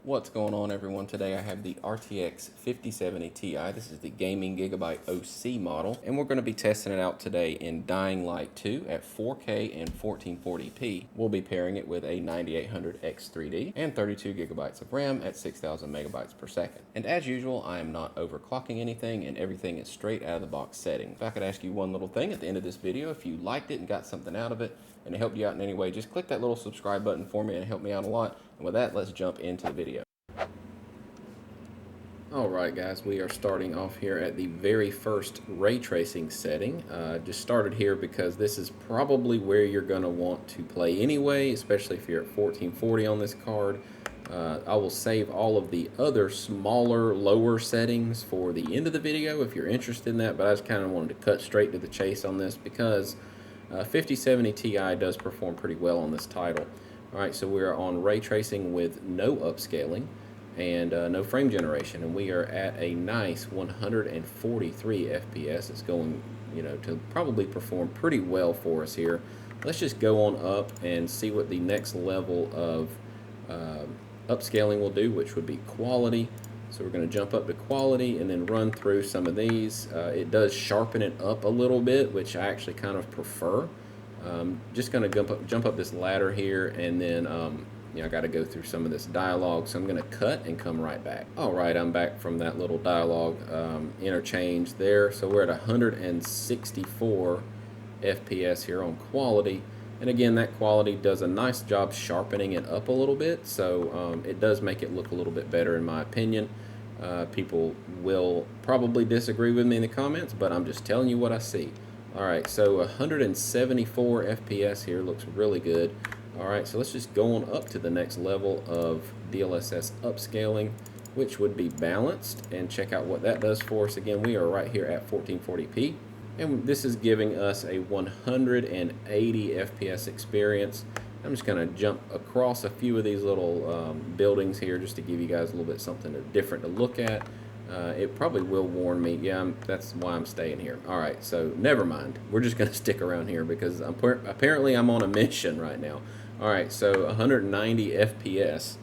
What's going on, everyone? Today I have the RTX 5070 Ti. This is the gaming Gigabyte OC model, and we're going to be testing it out today in Dying Light 2 at 4K and 1440p. We'll be pairing it with a 9800 X3D and 32 gigabytes of RAM at 6000 megabytes per second. And as usual, I am not overclocking anything, and everything is straight out of the box settings. If I could ask you one little thing at the end of this video, if you liked it and got something out of it and it helped you out in any way, just click that little subscribe button for me and help me out a lot. And with that, let's jump into the video. Alright guys, we are starting off here at the very first ray tracing setting. Just started here because this is probably where you're going to want to play anyway, especially if you're at 1440 on this card. I will save all of the other smaller, lower settings for the end of the video if you're interested in that, but I just kind of wanted to cut straight to the chase on this because 5070 Ti does perform pretty well on this title. Alright, so we're on ray tracing with no upscaling and no frame generation, and we are at a nice 143 FPS. It's going, to probably perform pretty well for us here. Let's just go on up and see what the next level of upscaling will do, which would be quality. So we're going to jump up to quality and then run through some of these. It does sharpen it up a little bit, which I actually kind of prefer. Just going to jump up this ladder here, and then I got to go through some of this dialogue, so I'm going to cut and come right back. Alright, I'm back from that little dialogue interchange there. So we're at 164 FPS here on quality. And again, that quality does a nice job sharpening it up a little bit, so it does make it look a little bit better in my opinion. People will probably disagree with me in the comments, but I'm just telling you what I see. Alright, so 174 FPS here looks really good. Alright, so let's just go on up to the next level of DLSS upscaling, which would be balanced, and check out what that does for us. Again, we are right here at 1440p, and this is giving us a 180 FPS experience. I'm just going to jump across a few of these little buildings here just to give you guys a little bit something different to look at. It probably will warn me. Yeah, that's why I'm staying here. Alright, so never mind. We're just going to stick around here because apparently I'm on a mission right now. Alright, so 190 FPS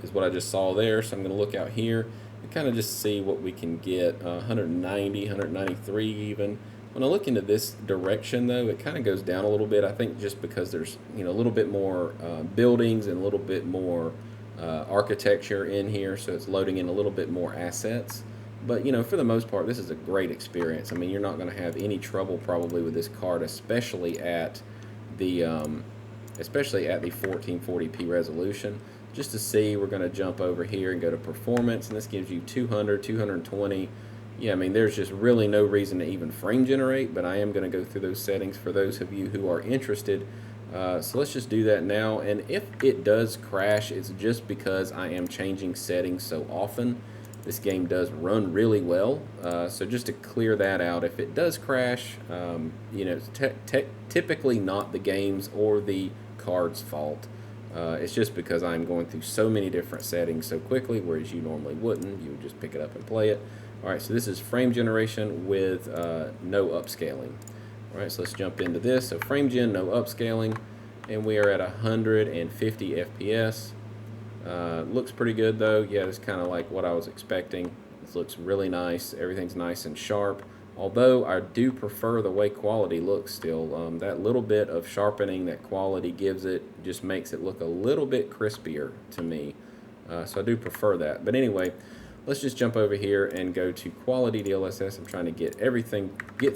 is what I just saw there. So I'm going to look out here and kind of just see what we can get. 190, 193 even. When I look into this direction though, it kind of goes down a little bit. I think just because there's a little bit more buildings and a little bit more architecture in here, so it's loading in a little bit more assets. But for the most part, this is a great experience. I mean, you're not going to have any trouble probably with this card, especially at the 1440p resolution. Just to see, we're going to jump over here and go to performance, and this gives you 200, 220. Yeah, I mean, there's just really no reason to even frame generate, but I am going to go through those settings for those of you who are interested. So let's just do that now, and if it does crash, it's just because I am changing settings so often. This game does run really well, so just to clear that out, if it does crash, it's typically not the game's or the card's fault. It's just because I'm going through so many different settings so quickly, whereas you normally wouldn't. You would just pick it up and play it. Alright, so this is frame generation with no upscaling. Alright, so let's jump into this. So frame gen, no upscaling, and we are at 150 FPS. Looks pretty good though. Yeah, it's kind of like what I was expecting. This looks really nice. Everything's nice and sharp. Although I do prefer the way quality looks still. That little bit of sharpening that quality gives it just makes it look a little bit crispier to me. So I do prefer that. But anyway, let's just jump over here and go to quality DLSS. I'm trying to get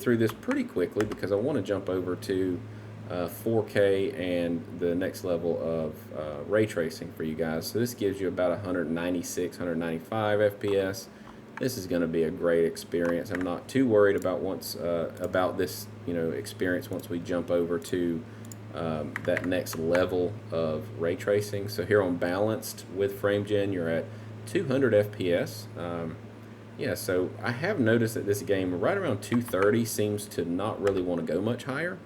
through this pretty quickly because I want to jump over to 4K and the next level of ray tracing for you guys. So this gives you about 196, 195 FPS. This is going to be a great experience. I'm not too worried about about this experience once we jump over to that next level of ray tracing. So here on balanced with frame gen, you're at 200 FPS. Yeah, so I have noticed that this game right around 230 seems to not really want to go much higher.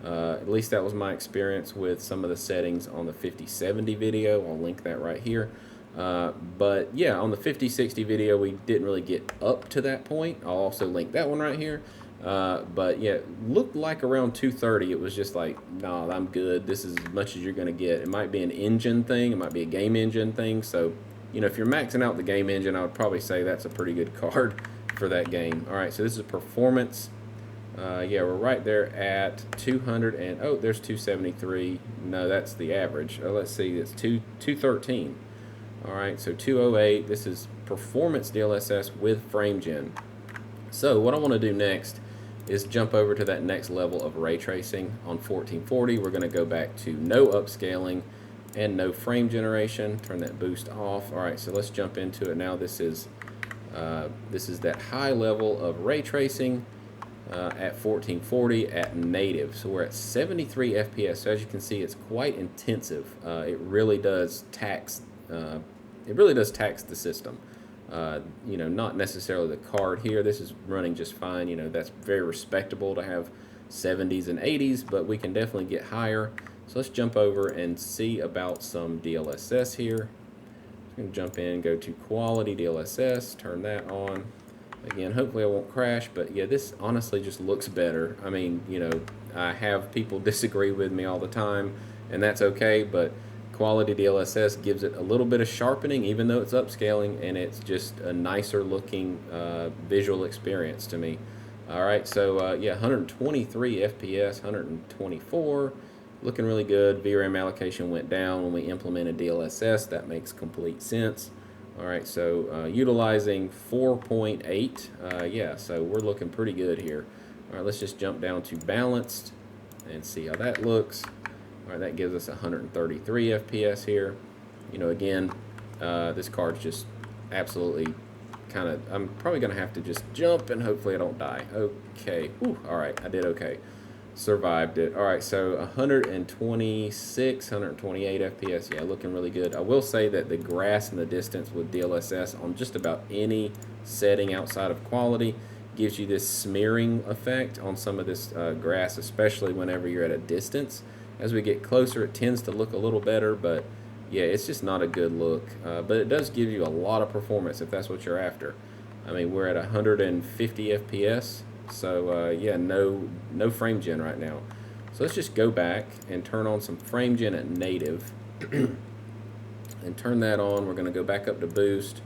At least that was my experience with some of the settings on the 5070 video. I'll link that right here. But yeah, on the 5060 video we didn't really get up to that point. I'll also link that one right here. But yeah, looked like around 230. It was just like, nah, I'm good. This is as much as you're gonna get. It might be an engine thing. It might be a game engine thing. So, you know, if you're maxing out the game engine, I would probably say that's a pretty good card for that game. All right, so this is performance. Yeah, we're right there at 200 and oh, there's 273. No, that's the average. Oh, let's see, it's 213. All right, so 208. This is performance DLSS with frame gen. So what I want to do next is jump over to that next level of ray tracing on 1440. We're going to go back to no upscaling and no frame generation. Turn that boost off. All right, so let's jump into it now. This is that high level of ray tracing. At 1440 at native, so we're at 73 FPS. So as you can see, it's quite intensive. It really does tax. The system. You know, not necessarily the card here. This is running just fine. You know, that's very respectable to have 70s and 80s, but we can definitely get higher. So let's jump over and see about some DLSS here. I'm going to jump in, go to quality DLSS, turn that on. Again, hopefully I won't crash, but yeah, this honestly just looks better. I mean, you know, I have people disagree with me all the time, and that's okay, but quality DLSS gives it a little bit of sharpening, even though it's upscaling, and it's just a nicer looking visual experience to me. All right, so yeah, 123 FPS, 124, looking really good. VRAM allocation went down when we implemented DLSS. That makes complete sense. All right, so utilizing 4.8, yeah, so we're looking pretty good here. All right, let's just jump down to balanced and see how that looks. All right, that gives us 133 FPS here. You know, again, this card's just absolutely kind of, I'm probably going to have to just jump and hopefully I don't die. Okay, whew, all right, I did okay. Survived it. All right, so 126, 128 FPS. Yeah, looking really good. I will say that the grass in the distance with DLSS on just about any setting outside of quality gives you this smearing effect on some of this grass, especially whenever you're at a distance. As we get closer, it tends to look a little better, but yeah, it's just not a good look. But it does give you a lot of performance if that's what you're after. I mean, we're at 150 FPS. So yeah, no frame gen right now. So let's just go back and turn on some frame gen at native and turn that on. We're going to go back up to boost.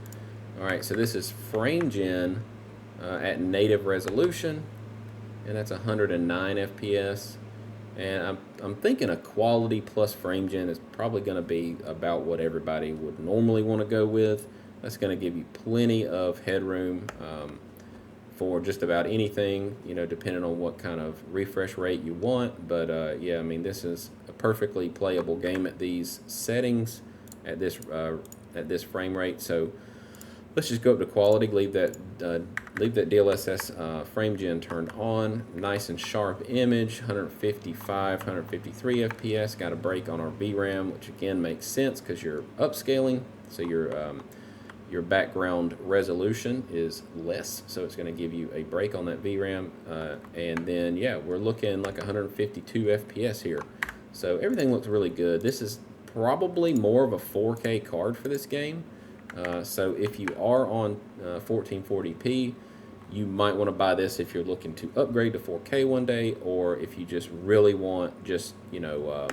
All right, so this is frame gen at native resolution, and that's 109 FPS. And I'm thinking a quality plus frame gen is probably going to be about what everybody would normally want to go with. That's going to give you plenty of headroom for just about anything, you know, depending on what kind of refresh rate you want. But yeah, I mean, this is a perfectly playable game at these settings, at this frame rate. So let's just go up to quality, leave that DLSS frame gen turned on. Nice and sharp image, 155, 153 FPS. Got a break on our VRAM, which again makes sense because you're upscaling, so your background resolution is less, so it's going to give you a break on that VRAM. And then, yeah, we're looking like 152 FPS here. So everything looks really good. This is probably more of a 4K card for this game. So if you are on 1440p, you might want to buy this if you're looking to upgrade to 4K one day, or if you just really want just, you know,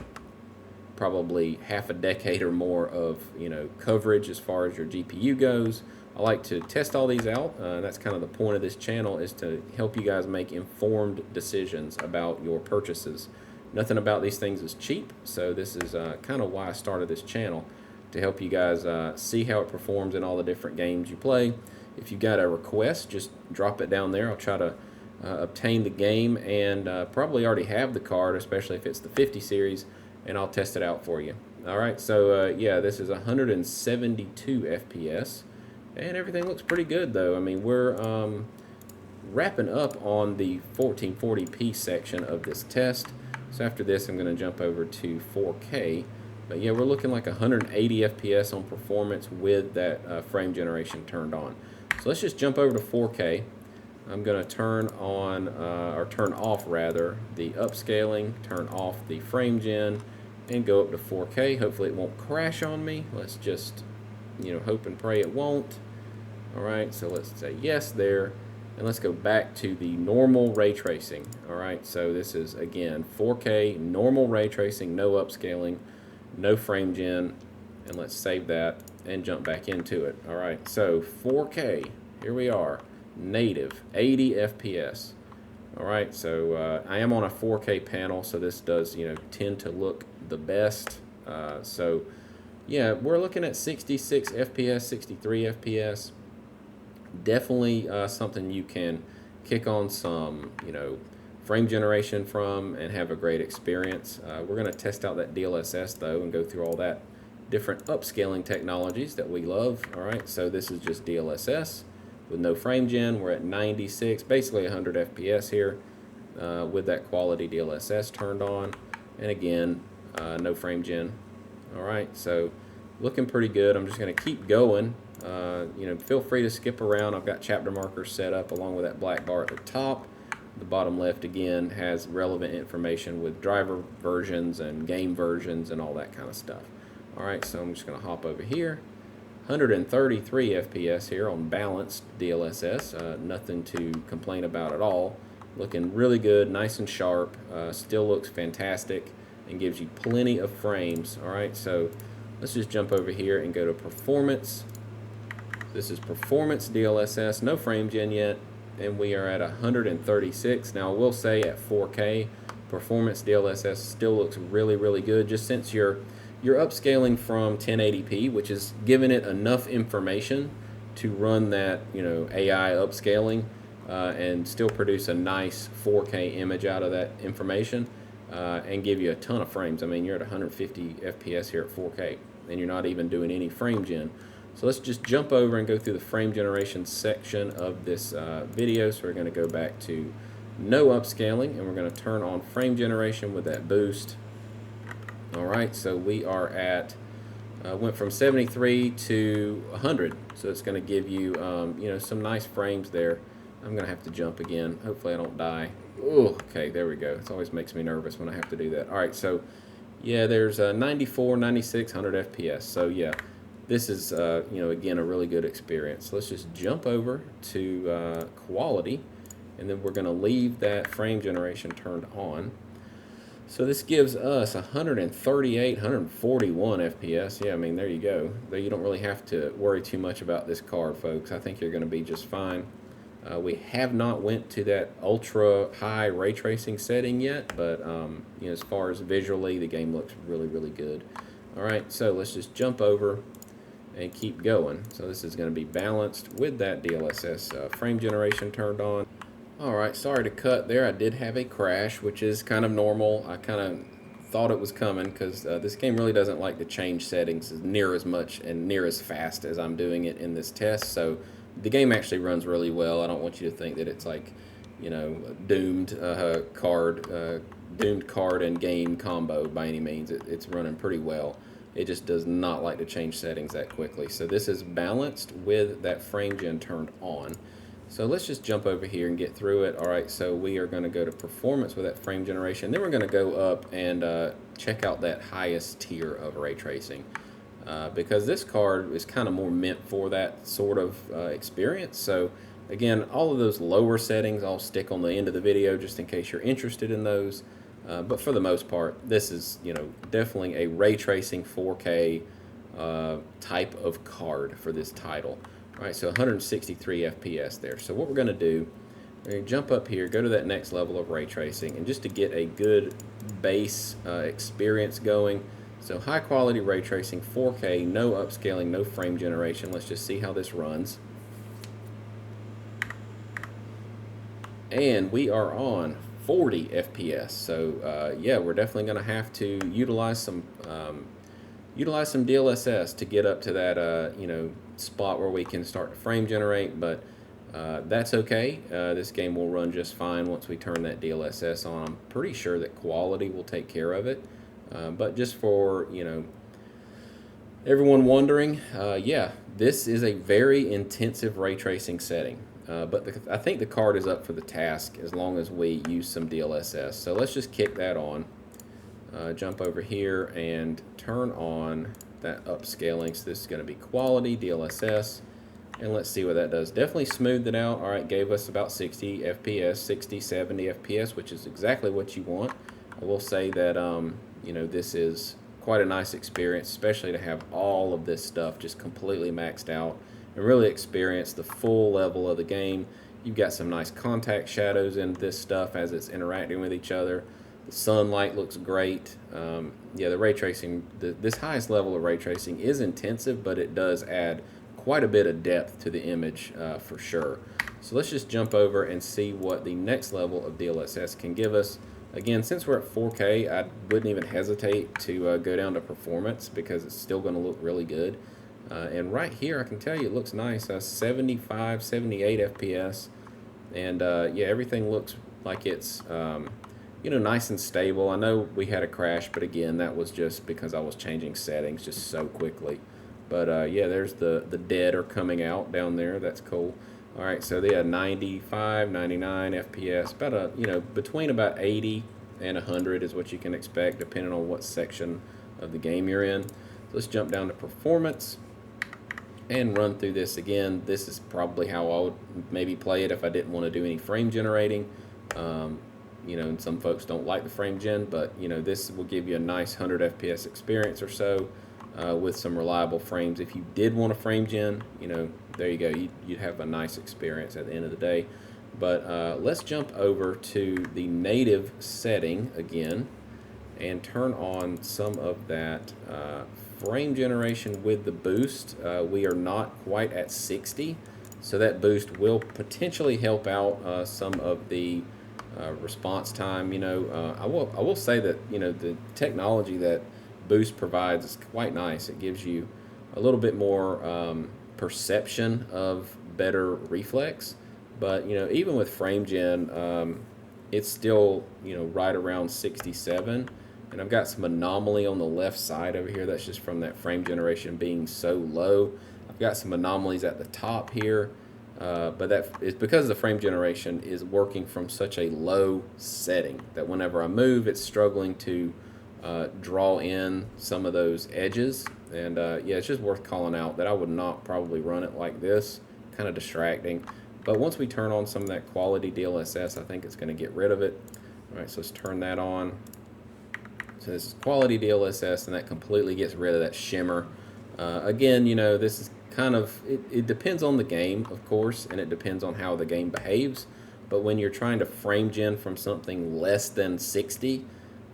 probably half a decade or more of, you know, coverage as far as your GPU goes. I like to test all these out. That's kind of the point of this channel, is to help you guys make informed decisions about your purchases. Nothing about these things is cheap, so this is kind of why I started this channel, to help you guys see how it performs in all the different games you play. If you got a request, just drop it down there. I'll try to obtain the game, and probably already have the card, especially if it's the 50 series, and I'll test it out for you. All right, so yeah, this is 172 FPS, and everything looks pretty good though. I mean, we're wrapping up on the 1440p section of this test. So after this, I'm going to jump over to 4K. But yeah, we're looking like 180 FPS on performance with that frame generation turned on. So let's just jump over to 4K. I'm going to turn on, or turn off rather, the upscaling, turn off the frame gen, and go up to 4K. Hopefully it won't crash on me. Let's just, you know, hope and pray it won't. All right, so let's say yes there. And let's go back to the normal ray tracing. All right, so this is again 4K normal ray tracing, no upscaling, no frame gen, and let's save that and jump back into it. All right, so 4K, here we are, native 80 FPS. All right, so I am on a 4K panel, so this does tend to look the best. So yeah, we're looking at 66 FPS, 63 FPS. Definitely something you can kick on some frame generation from and have a great experience. We're going to test out that DLSS though and go through all that different upscaling technologies that we love. All right, so this is just DLSS with no frame gen. We're at 96, basically 100 FPS here with that quality DLSS turned on, and again no frame gen. All right, so looking pretty good. I'm just going to keep going. Feel free to skip around. I've got chapter markers set up along with that black bar at the top. The bottom left again has relevant information with driver versions and game versions and all that kind of stuff. Alright, so I'm just going to hop over here. 133 FPS here on balanced DLSS. Nothing to complain about at all. Looking really good, nice and sharp. Still looks fantastic and gives you plenty of frames. Alright, so let's just jump over here and go to performance. This is performance DLSS, no frame gen yet, and we are at 136. Now I will say at 4K, performance DLSS still looks really, really good, just since you're upscaling from 1080p, which is giving it enough information to run that AI upscaling and still produce a nice 4K image out of that information and give you a ton of frames. I mean, you're at 150 FPS here at 4K, and you're not even doing any frame gen. So let's just jump over and go through the frame generation section of this video. So we're going to go back to no upscaling, and we're going to turn on frame generation with that boost. All right, so we are at went from 73 to 100, so it's going to give you some nice frames there. I'm going to have to jump again. Hopefully I don't die. Oh, okay, there we go. It always makes me nervous when I have to do that. All right, so yeah, there's 94, 96, 100 FPS. So yeah, this is again a really good experience. So let's just jump over to quality, and then we're going to leave that frame generation turned on. So this gives us 138, 141 FPS. Yeah, I mean, there you go. You don't really have to worry too much about this card, folks. I think you're going to be just fine. We have not went to that ultra high ray tracing setting yet, but as far as visually, the game looks really, really good. All right, so let's just jump over and keep going. So this is going to be balanced with that DLSS frame generation turned on. Alright, sorry to cut there. I did have a crash, which is kind of normal. I kind of thought it was coming because this game really doesn't like to change settings near as much and near as fast as I'm doing it in this test. So the game actually runs really well. I don't want you to think that it's like, doomed card and game combo by any means. It's running pretty well. It just does not like to change settings that quickly. So this is balanced with that frame gen turned on. So let's just jump over here and get through it. All right, so we are going to go to performance with that frame generation. Then we're going to go up and check out that highest tier of ray tracing because this card is kind of more meant for that sort of experience. So again, all of those lower settings I'll stick on the end of the video just in case you're interested in those. But for the most part, this is definitely a ray tracing 4K type of card for this title. All right, so 163 FPS there. So what we're going to do, we're going to jump up here, go to that next level of ray tracing, and just to get a good base experience going. So high quality ray tracing, 4K, no upscaling, no frame generation. Let's just see how this runs. And we are on 40 FPS. So yeah, we're definitely going to have to utilize some DLSS to get up to that spot where we can start to frame generate, but that's okay. This game will run just fine once we turn that DLSS on. I'm pretty sure that quality will take care of it, but just for everyone wondering, yeah, this is a very intensive ray tracing setting, but I think the card is up for the task as long as we use some DLSS. So let's just kick that on, jump over here and turn on that upscaling. So this is going to be quality DLSS, And let's see what that does. Definitely smoothed it out. All right, gave us about 60 FPS, 60, 70 FPS, which is exactly what you want. I will say that, you know, this is quite a nice experience, especially to have all of this stuff just completely maxed out and really experience the full level of the game. You've got some nice contact shadows in this stuff as it's interacting with each other. The sunlight looks great. Yeah, the ray tracing, this highest level of ray tracing is intensive, but it does add quite a bit of depth to the image for sure. So let's just jump over and see what the next level of DLSS can give us. Again, since we're at 4K, I wouldn't even hesitate to go down to performance because it's still going to look really good. And right here, I can tell you it looks nice, 75, 78 FPS. And yeah, everything looks like it's you know, nice and stable. I know we had a crash, but again, that was just because I was changing settings just so quickly. But yeah, there's the dead are coming out down there. That's cool. All right, so they had 95, 99 FPS, about a, you know, between about 80 and 100 is what you can expect depending on what section of the game you're in. So let's jump down to performance and run through this again. This is probably how I would maybe play it if I didn't want to do any frame generating. You know, and some folks don't like the frame gen, but you know, this will give you a nice 100 FPS experience or so with some reliable frames. If you did want a frame gen, you know, there you go. You'd have a nice experience at the end of the day. But let's jump over to the native setting again and turn on some of that frame generation with the boost. We are not quite at 60, so that boost will potentially help out some of the response time. You know, I will say that, you know, the technology that Boost provides is quite nice. It gives you a little bit more perception of better reflex, but you know, even with frame gen, it's still, you know, right around 67. And I've got some anomaly on the left side over here. That's just from that frame generation being so low. I've got some anomalies at the top here. But that is because the frame generation is working from such a low setting that whenever I move, it's struggling to draw in some of those edges. And yeah, it's just worth calling out that I would not probably run it like this, kind of distracting. But once we turn on some of that quality DLSS, I think it's going to get rid of it. All right, so let's turn that on. So this is quality DLSS, and that completely gets rid of that shimmer. Again, you know, this is kind of, it depends on the game, of course, and it depends on how the game behaves. But when you're trying to frame gen from something less than 60,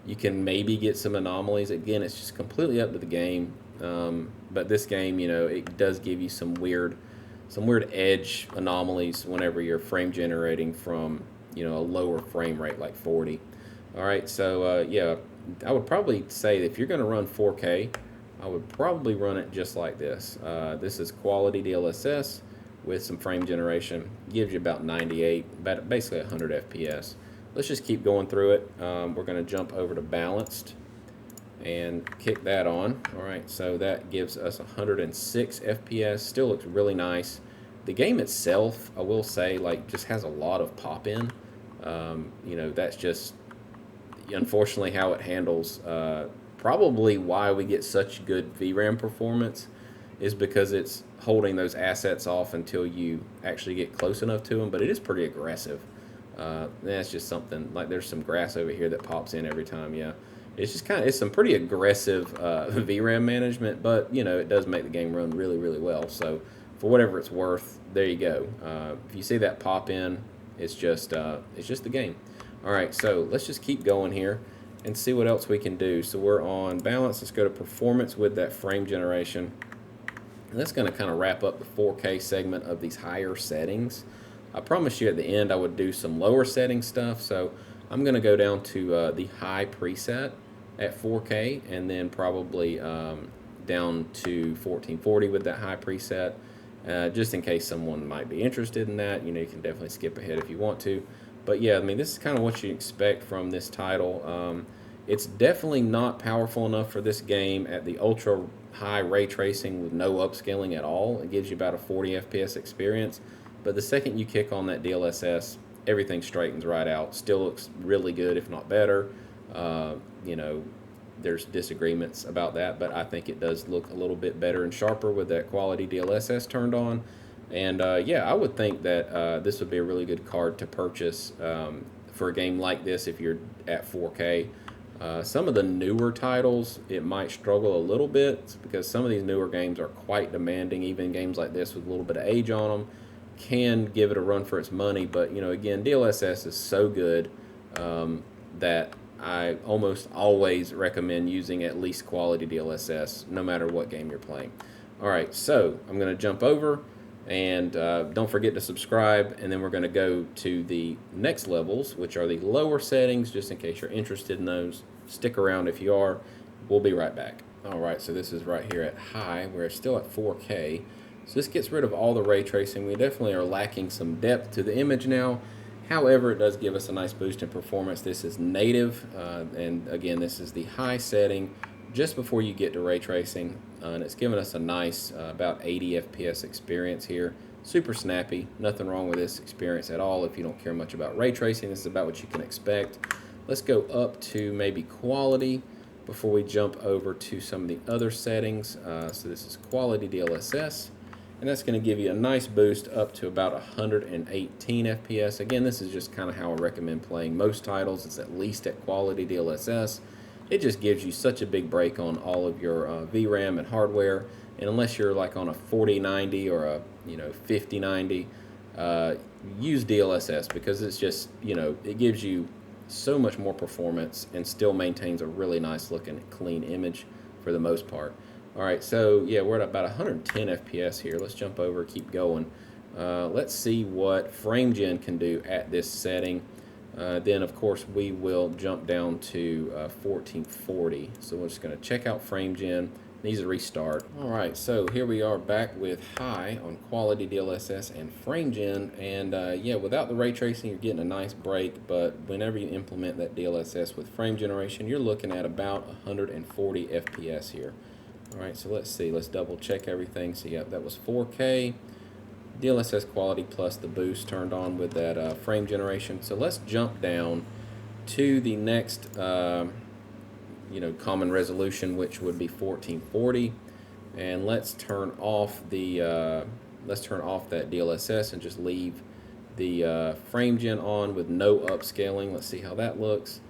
you can maybe get some anomalies. Again, it's just completely up to the game. But this game, you know, it does give you some weird edge anomalies whenever you're frame generating from, you know, a lower frame rate like 40. All right, so yeah, I would probably say that if you're going to run 4K, I would probably run it just like this. This is quality DLSS with some frame generation. Gives you about 98, about basically 100 FPS. Let's just keep going through it. We're going to jump over to balanced and kick that on. All right, so that gives us 106 FPS. Still looks really nice. The game itself, I will say, like, just has a lot of pop in. You know, that's just unfortunately how it handles. Probably why we get such good VRAM performance is because it's holding those assets off until you actually get close enough to them, but it is pretty aggressive. That's just something, like there's some grass over here that pops in every time, yeah. It's just it's some pretty aggressive VRAM management, but you know, it does make the game run really, really well. So for whatever it's worth, there you go. If you see that pop in, it's just the game. All right, so let's just keep going here and see what else we can do. So we're on balance. Let's go to performance with that frame generation. And that's going to kind of wrap up the 4K segment of these higher settings. I promised you at the end I would do some lower setting stuff, so I'm going to go down to the high preset at 4K, and then probably down to 1440 with that high preset, just in case someone might be interested in that. You know, you can definitely skip ahead if you want to. But yeah, I mean, this is kind of what you expect from this title. It's definitely not powerful enough for this game at the ultra high ray tracing with no upscaling at all. It gives you about a 40 FPS experience. But the second you kick on that DLSS, everything straightens right out. Still looks really good, if not better. You know, there's disagreements about that, but I think it does look a little bit better and sharper with that quality DLSS turned on. And yeah, I would think that this would be a really good card to purchase for a game like this if you're at 4K. Some of the newer titles, it might struggle a little bit because some of these newer games are quite demanding. Even games like this with a little bit of age on them can give it a run for its money. But, you know, again, DLSS is so good that I almost always recommend using at least quality DLSS no matter what game you're playing. All right, so I'm going to jump over. And don't forget to subscribe, and then we're going to go to the next levels, which are the lower settings, just in case you're interested in those. Stick around if you are. We'll be right back. All right, so this is right here at high. We're still at 4K. So this gets rid of all the ray tracing. We definitely are lacking some depth to the image now. However, it does give us a nice boost in performance. This is native, and again, this is the high setting just before you get to ray tracing, and it's given us a nice about 80 FPS experience here. Super snappy, nothing wrong with this experience at all if you don't care much about ray tracing. This is about what you can expect. Let's go up to maybe quality before we jump over to some of the other settings. So this is quality DLSS, and that's going to give you a nice boost up to about 118 FPS. Again, this is just kind of how I recommend playing most titles. It's at least at quality DLSS. It just gives you such a big break on all of your VRAM and hardware. And unless you're like on a 4090 or a 5090, use DLSS because it's just, it gives you so much more performance and still maintains a really nice looking clean image for the most part. All right, so yeah, we're at about 110 FPS here. Let's jump over, keep going. Let's see what FrameGen can do at this setting. Then, of course, we will jump down to 1440. So we're just going to check out FrameGen. Needs a restart. All right, so here we are back with high on quality DLSS and FrameGen. And yeah, without the ray tracing, you're getting a nice break. But whenever you implement that DLSS with frame generation, you're looking at about 140 FPS here. All right, so let's see. Let's double check everything. So yeah, that was 4K. DLSS quality plus the boost turned on with that frame generation. So let's jump down to the next common resolution, which would be 1440, and let's turn off the that DLSS and just leave the FrameGen on with no upscaling. Let's see how that looks.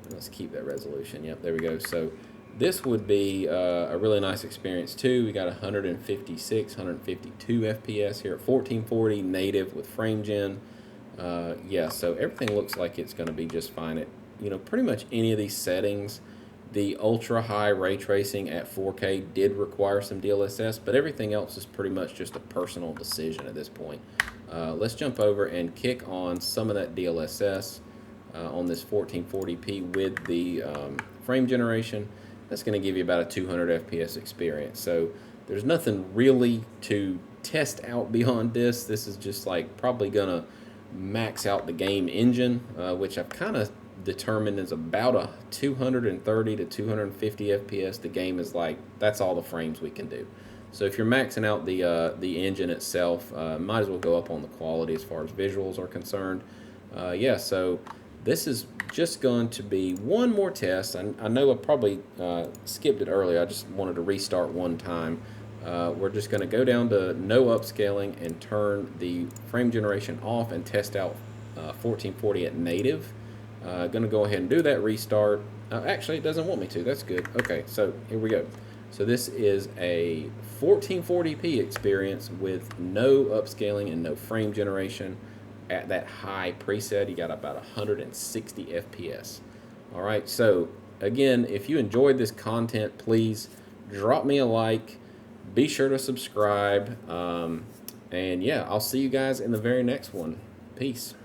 Let's keep that resolution. Yep, there we go. So this would be a really nice experience too. We got 156, 152 FPS here at 1440 native with FrameGen. Yeah, so everything looks like it's going to be just fine at pretty much any of these settings. The ultra high ray tracing at 4K did require some DLSS, but everything else is pretty much just a personal decision at this point. Let's jump over and kick on some of that DLSS on this 1440p with the frame generation. That's going to give you about a 200 FPS experience. So there's nothing really to test out beyond this. This is just like probably going to max out the game engine, which I've kind of determined is about a 230 to 250 FPS. The game is like, that's all the frames we can do. So if you're maxing out the engine itself, might as well go up on the quality as far as visuals are concerned. Yeah, so this is just going to be one more test. I know I probably skipped it earlier. I just wanted to restart one time. We're just going to go down to no upscaling and turn the frame generation off and test out 1440 at native. Going to go ahead and do that restart. Actually, it doesn't want me to. That's good. Okay, so here we go. So this is a 1440p experience with no upscaling and no frame generation. At that high preset, you got about 160 FPS. All right, so again, if you enjoyed this content, please drop me a like. Be sure to subscribe. And yeah, I'll see you guys in the very next one. Peace.